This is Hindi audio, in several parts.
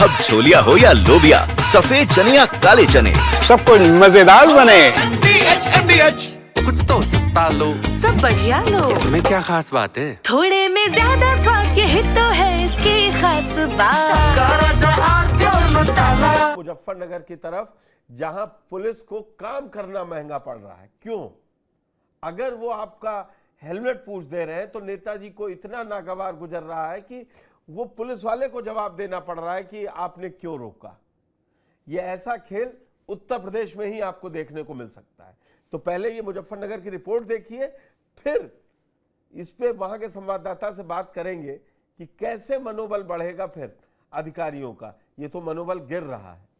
अब छोलिया हो या लोबिया, सफेद चने या काले चने, सब कुछ मजेदार बने। कुछ तो सस्ता लो, सब बढ़िया लो। इसमें क्या खास बात है? थोड़े में ज्यादा स्वाद, यही तो है इसकी खास बात। मुजफ्फरनगर की तरफ जहां पुलिस को काम करना महंगा पड़ रहा है। क्यों? अगर वो आपका हेलमेट पूछ दे रहे हैं तो नेताजी को इतना नागवार गुजर रहा है कि वो पुलिस वाले को जवाब देना पड़ रहा है कि आपने क्यों रोका। ये ऐसा खेल उत्तर प्रदेश में ही आपको देखने को मिल सकता है। तो पहले ये मुजफ्फरनगर की रिपोर्ट देखिए, फिर इस पे वहां के संवाददाता से बात करेंगे कि कैसे मनोबल बढ़ेगा फिर अधिकारियों का। ये तो मनोबल गिर रहा है।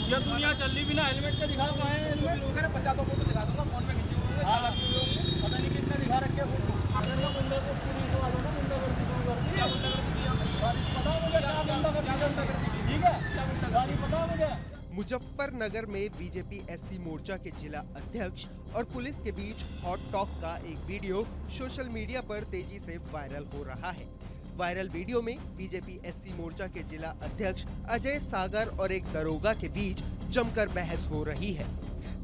ये दुनिया चल रही बिना हेलमेट के दिखा पाए हेलमेट 50 फोटो दिखा दूंगा फोन में खींचूंगा। पता नहीं कितने दिखा रखे मुजफ्फरनगर में बीजेपी एससी मोर्चा के जिला अध्यक्ष और पुलिस के बीच हॉट टॉक का एक वीडियो सोशल मीडिया पर तेजी से वायरल हो रहा है। वायरल वीडियो में बीजेपी एससी मोर्चा के जिला अध्यक्ष अजय सागर और एक दरोगा के बीच जमकर बहस हो रही है।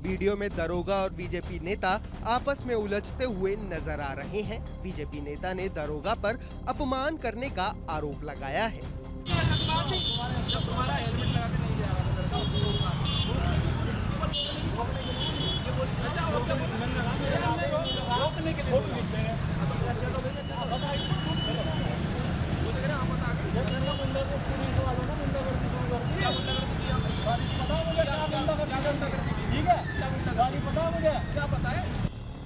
वीडियो में दरोगा और बीजेपी नेता आपस में उलझते हुए नजर आ रहे हैं। बीजेपी नेता ने दरोगा पर अपमान करने का आरोप लगाया है।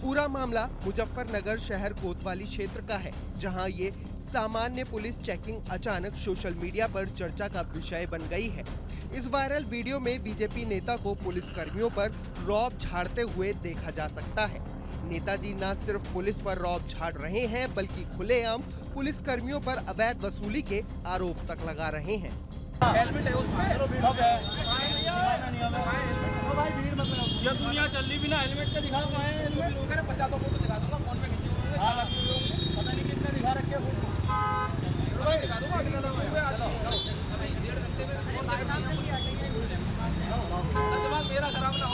पूरा मामला मुजफ्फरनगर शहर कोतवाली क्षेत्र का है, जहां ये सामान्य पुलिस चेकिंग अचानक सोशल मीडिया पर चर्चा का विषय बन गई है। इस वायरल वीडियो में बीजेपी नेता को पुलिस कर्मियों पर रौब झाड़ते हुए देखा जा सकता है। नेताजी न सिर्फ पुलिस पर रौब झाड़ रहे हैं, बल्कि खुलेआम पुलिस कर्मियों पर अवैध वसूली के आरोप तक लगा रहे हैं। ये दुनिया चल रही बिना हेलमेट के दिखा पाए हेलमेट 50 फोटो दिखा दूंगा फोन में खींचूंगा। पता नहीं कितने दिखा रखे मेरा खराब ना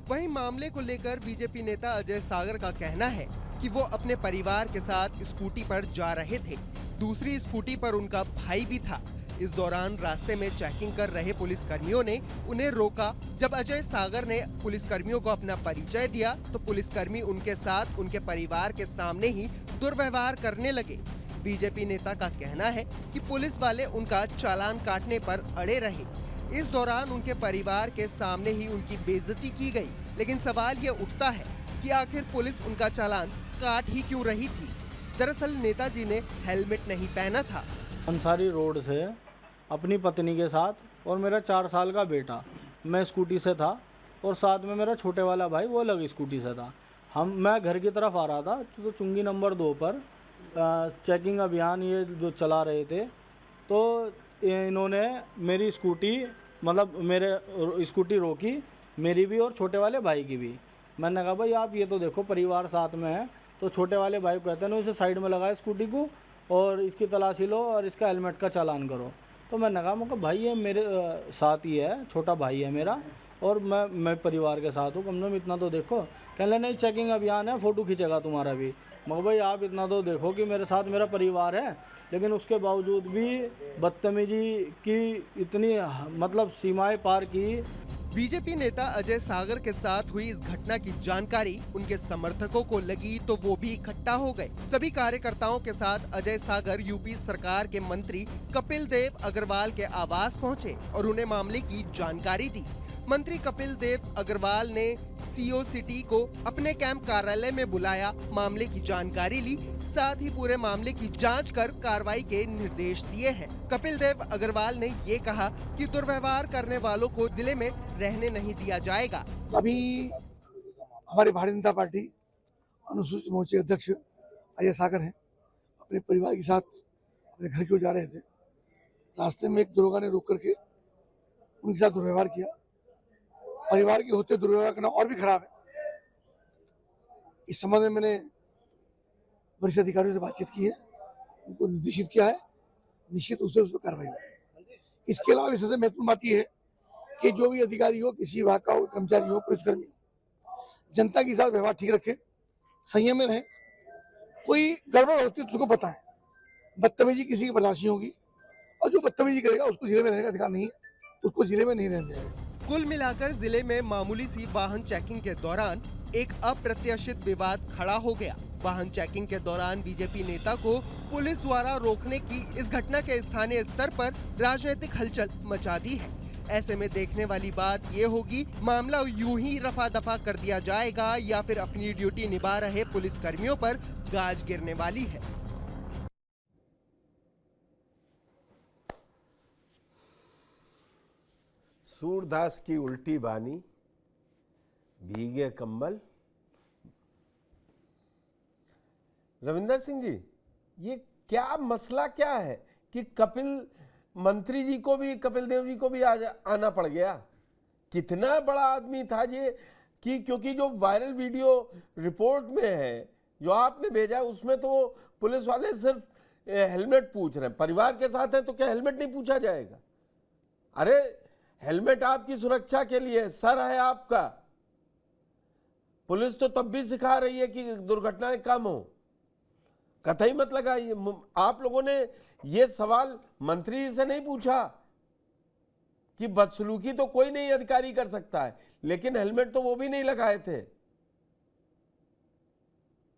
वहीं मामले को लेकर बीजेपी नेता अजय सागर का कहना है कि वो अपने परिवार के साथ स्कूटी पर जा रहे थे। दूसरी स्कूटी पर उनका भाई भी था। इस दौरान रास्ते में चेकिंग कर रहे पुलिस कर्मियों ने उन्हें रोका। जब अजय सागर ने पुलिस कर्मियों को अपना परिचय दिया तो पुलिसकर्मी उनके साथ उनके परिवार के सामने ही दुर्व्यवहार करने लगे। बीजेपी नेता का कहना है कि पुलिस वाले उनका चालान काटने पर अड़े रहे। इस दौरान उनके परिवार के सामने ही उनकी बेइज्जती की गई। लेकिन सवाल ये उठता है कि आखिर पुलिस उनका चालान काट ही क्यों रही थी। दरअसल नेताजी ने हेलमेट नहीं पहना था। अंसारी रोड से अपनी पत्नी के साथ और मेरा 4 साल का बेटा, मैं स्कूटी से था और साथ में मेरा छोटे वाला भाई वो अलग स्कूटी से था। मैं घर की तरफ आ रहा था तो चुंगी नंबर 2 पर चेकिंग अभियान ये जो चला रहे थे, तो इन्होंने मेरी स्कूटी मेरे स्कूटी रोकी, मेरी भी और छोटे वाले भाई की भी। मैंने कहा भाई आप ये तो देखो परिवार साथ में है। तो छोटे वाले भाई को कहते हैं इसे साइड में लगाए स्कूटी को और इसकी तलाशी लो और इसका हेलमेट का चालान करो। तो मैंने कहा भाई ये मेरे साथ ही है, छोटा भाई है मेरा और मैं परिवार के साथ हूँ, कम से कम इतना तो देखो। कहने नहीं चेकिंग अभियान है, फ़ोटो खींचेगा तुम्हारा भी। मगर भाई आप इतना तो देखो कि मेरे साथ मेरा परिवार है। लेकिन उसके बावजूद भी बदतमीजी की इतनी सीमाएं पार की। बीजेपी नेता अजय सागर के साथ हुई इस घटना की जानकारी उनके समर्थकों को लगी तो वो भी इकट्ठा हो गए। सभी कार्यकर्ताओं के साथ अजय सागर यूपी सरकार के मंत्री कपिल देव अग्रवाल के आवास पहुंचे और उन्हें मामले की जानकारी दी। मंत्री कपिल देव अग्रवाल ने सीओ सिटी को अपने कैंप कार्यालय में बुलाया, मामले की जानकारी ली, साथ ही पूरे मामले की जांच कर कार्रवाई के निर्देश दिए हैं। कपिल देव अग्रवाल ने ये कहा कि दुर्व्यवहार करने वालों को जिले में रहने नहीं दिया जाएगा। अभी हमारी भारतीय जनता पार्टी अनुसूचित मोर्चे अध्यक्ष अजय सागर हैं, अपने परिवार के साथ अपने घर की ओर जा रहे थे। रास्ते में एक दरोगा ने रोक करके उनके साथ दुर्व्यवहार किया परिवार के होते दुर्व्यवहार करना और भी खराब है। इस संबंध में मैंने वरिष्ठ अधिकारियों से बातचीत की है, उनको निर्देशित किया है, निश्चित रूप से उस पर कार्रवाई होगी। इसके अलावा सबसे महत्वपूर्ण बात यह है कि जो भी अधिकारी हो, किसी विभाग का हो, कर्मचारी हो, पुलिसकर्मी हो, जनता के साथ व्यवहार ठीक रखे, संयम में रहे। कोई गड़बड़ होती है तो उसको पता है, बदतमीजी किसी की बर्दाश्त नहीं होगी, और जो बदतमीजी करेगा उसको जिले में रहने का अधिकार नहीं है, उसको जिले में नहीं रहने देगा। कुल मिलाकर जिले में मामूली सी वाहन चेकिंग के दौरान एक अप्रत्याशित विवाद खड़ा हो गया। वाहन चेकिंग के दौरान बीजेपी नेता को पुलिस द्वारा रोकने की इस घटना के स्थानीय स्तर पर राजनीतिक हलचल मचा दी है। ऐसे में देखने वाली बात ये होगी, मामला यूं ही रफा दफा कर दिया जाएगा या फिर अपनी ड्यूटी निभा रहे पुलिस कर्मियों पर गाज गिरने वाली है। सूरदास की उल्टी बानी, भीगे कंबल। रविंदर सिंह जी, ये क्या मसला क्या है कि कपिल मंत्री जी को भी, कपिल देव जी को भी आना पड़ गया? कितना बड़ा आदमी था ये कि क्योंकि जो वायरल वीडियो रिपोर्ट में है जो आपने भेजा, उसमें तो पुलिस वाले सिर्फ हेलमेट पूछ रहे हैं। परिवार के साथ है तो क्या हेलमेट नहीं पूछा जाएगा? अरे हेलमेट आपकी सुरक्षा के लिए, सर है आपका। पुलिस तो तब भी सिखा रही है कि दुर्घटनाएं कम हो। कतई मत लगाइए। आप लोगों ने ये सवाल मंत्री से नहीं पूछा कि बदसलूकी तो कोई नहीं अधिकारी कर सकता है, लेकिन हेलमेट तो वो भी नहीं लगाए थे।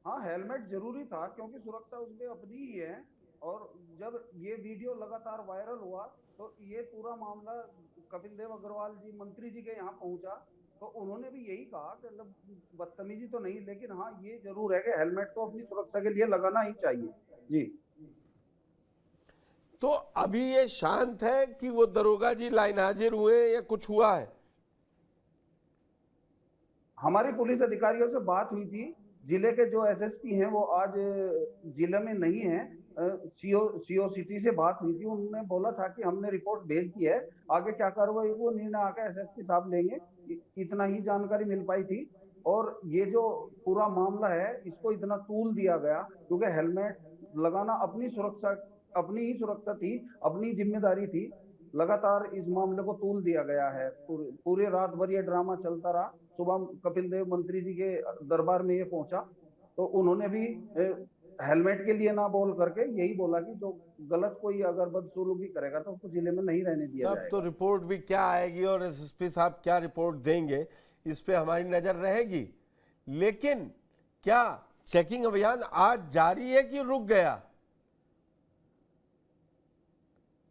हाँ, हेलमेट जरूरी था क्योंकि सुरक्षा उसमें अपनी ही है। और जब ये वीडियो लगातार वायरल हुआ तो ये पूरा मामला कपिल देव अग्रवाल जी मंत्री जी के यहाँ पहुंचा, तो उन्होंने भी यही कहा कि मतलब बदतमीजी तो नहीं, लेकिन हाँ ये जरूर है कि हेलमेट तो अपनी सुरक्षा के लिए लगाना ही चाहिए जी। तो अभी ये शांत है कि वो दरोगा जी लाइन हाजिर हुए या कुछ हुआ है? हमारी पुलिस अधिकारियों से बात हुई थी। जिले के जो एसएसपी हैं वो आज जिले में नहीं है। सीओ सिटी से बात हुई थी, उन्होंने बोला था कि हमने रिपोर्ट भेज दी है, आगे क्या कार्रवाई वो निर्णय आकर एसएसपी साहब लेंगे। इतना ही जानकारी मिल पाई थी। और ये जो पूरा मामला है इसको इतना तूल दिया गया क्योंकि हेलमेट लगाना अपनी सुरक्षा, अपनी ही सुरक्षा थी, अपनी जिम्मेदारी थी। लगातार इस मामले को तूल दिया गया है। पूरे रात भर ये ड्रामा चलता रहा। सुबह कपिल देव मंत्री जी के दरबार में ये पहुंचा तो उन्होंने भी हेलमेट के लिए ना बोल करके यही बोला कि जो गलत कोई अगर बदसलूकी करेगा तो उसको जिले में नहीं रहने दिया जाएगा। तब तो रिपोर्ट भी क्या आएगी और एसएसपी साहब क्या रिपोर्ट देंगे, इस पे हमारी नजर रहेगी। लेकिन क्या चेकिंग अभियान आज जारी है कि रुक गया?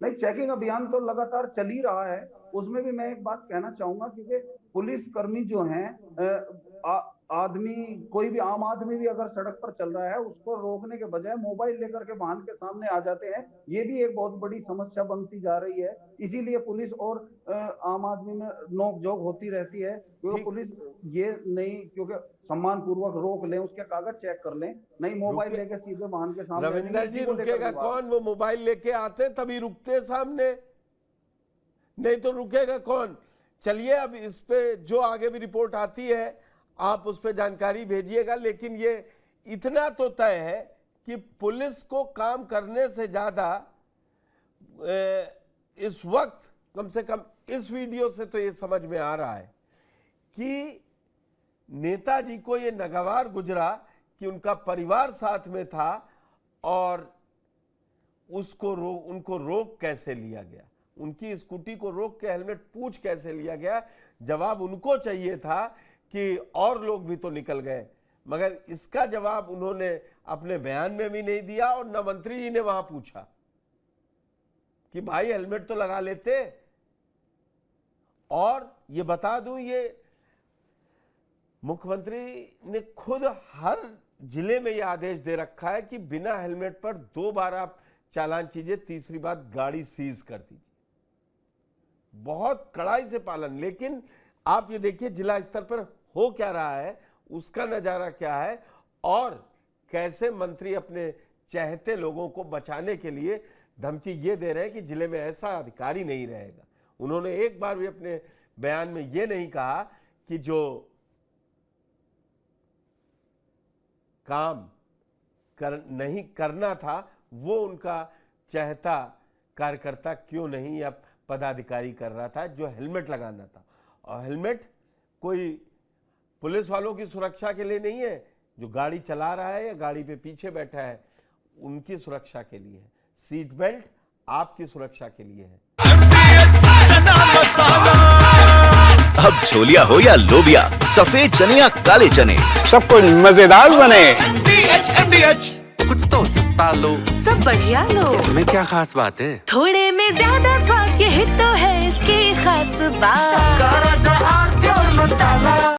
नहीं, चेकिंग अभियान तो लगातार चल ही रहा है। उसमें भी मैं एक बात कहना चाहूंगा क्योंकि पुलिस कर्मी जो हैं, आदमी कोई भी आम आदमी भी अगर सड़क पर चल रहा है उसको रोकने के बजाय मोबाइल लेकर के वाहन के सामने आ जाते हैं। ये भी एक बहुत बड़ी समस्या बनती जा रही है। इसीलिए पुलिस और आम आदमी में नोकझोंक होती रहती है क्योंकि पुलिस ये नहीं, क्योंकि सम्मान पूर्वक रोक लें, उसके कागज चेक कर लें, नहीं मोबाइल लेके सीधे वाहन के सामने। रविंदर जी, रुकेगा कौन? वो मोबाइल लेके आते तभी रुकते सामने, नहीं तो रुकेगा कौन? चलिए, अब इस पे जो आगे भी रिपोर्ट आती है आप उस पर जानकारी भेजिएगा। लेकिन ये इतना तो तय है कि पुलिस को काम करने से ज्यादा इस वक्त, कम से कम इस वीडियो से तो ये समझ में आ रहा है कि नेताजी को ये नागवार गुजरा कि उनका परिवार साथ में था और उनको रोक कैसे लिया गया, उनकी स्कूटी को रोक के हेलमेट पूछ कैसे लिया गया। जवाब उनको चाहिए था कि और लोग भी तो निकल गए, मगर इसका जवाब उन्होंने अपने बयान में भी नहीं दिया और न मंत्री जी ने वहां पूछा कि भाई हेलमेट तो लगा लेते। और ये बता दूं, ये मुख्यमंत्री ने खुद हर जिले में यह आदेश दे रखा है कि बिना हेलमेट पर 2 बार आप चालान कीजिए, तीसरी बार गाड़ी सीज कर दीजिए। बहुत कड़ाई से पालन। लेकिन आप ये देखिए जिला स्तर पर हो क्या रहा है, उसका नजारा क्या है और कैसे मंत्री अपने चाहते लोगों को बचाने के लिए धमकी ये दे रहे हैं कि जिले में ऐसा अधिकारी नहीं रहेगा। उन्होंने एक बार भी अपने बयान में ये नहीं कहा कि जो काम नहीं करना था वो उनका चाहता कार्यकर्ता क्यों नहीं या पदाधिकारी कर रहा था, जो हेलमेट लगाना था। और हेलमेट कोई पुलिस वालों की सुरक्षा के लिए नहीं है, जो गाड़ी चला रहा है या गाड़ी पे पीछे बैठा है उनकी सुरक्षा के लिए है। सीट बेल्ट आपकी सुरक्षा के लिए है। अब छोलिया हो या लोबिया, सफेद चने या काले चने, सब कुछ मजेदार बने। कुछ तो सस्ता लो, सब बढ़िया लो। इसमें क्या खास बात है? थोड़े में ज्यादा स्वाद, यही तो है इसकी खास बात।